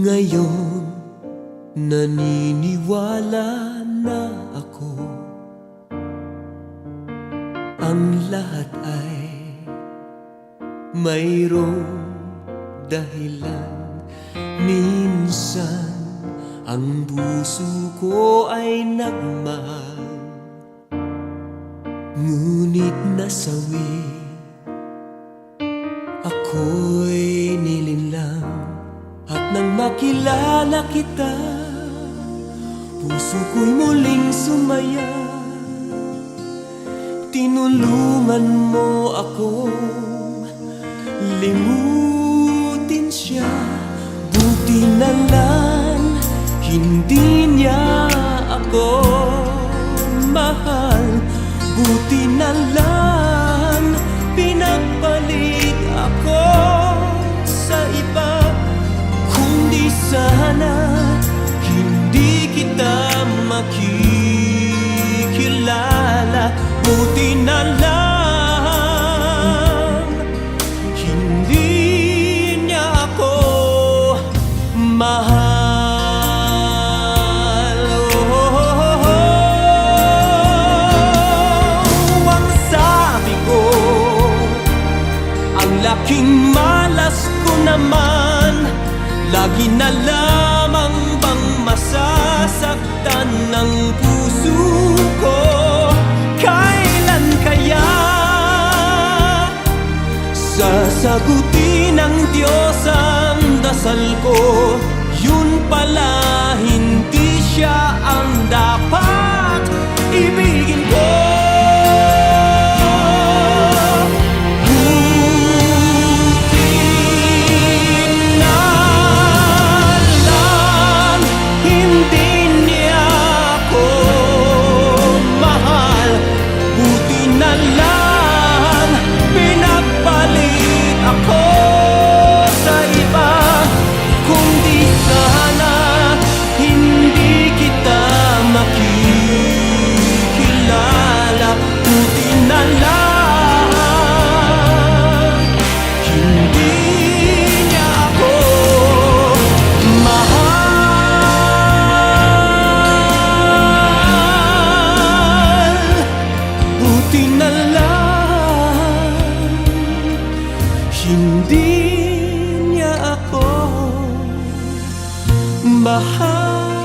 Ngayon, naniniwala na ako. Ang lahat ay mayroong dahilan. Minsan, ang puso ko ay nagmahal, ngunit nasawi. Ako'y nilinlang, at nang makilala kita, puso ko'y muling sumaya. Tinulungan mo akong limutin siya. Buti na lang hindi niya ako mahal. Buti na lang pinagpalit ako sa iba. Kung di sana hindi kita makikilala. Buti na lang hindi niya ako mahal. Ang sabi ko, ang laking malas ko naman. Lagi na lamang bang masasaktan ng puso ko? Kailan kaya sasagutin ng Diyos ang dasal ko? Yun pala, hindi siya ang dapat ibigin ko. Hindi niya ako mahal.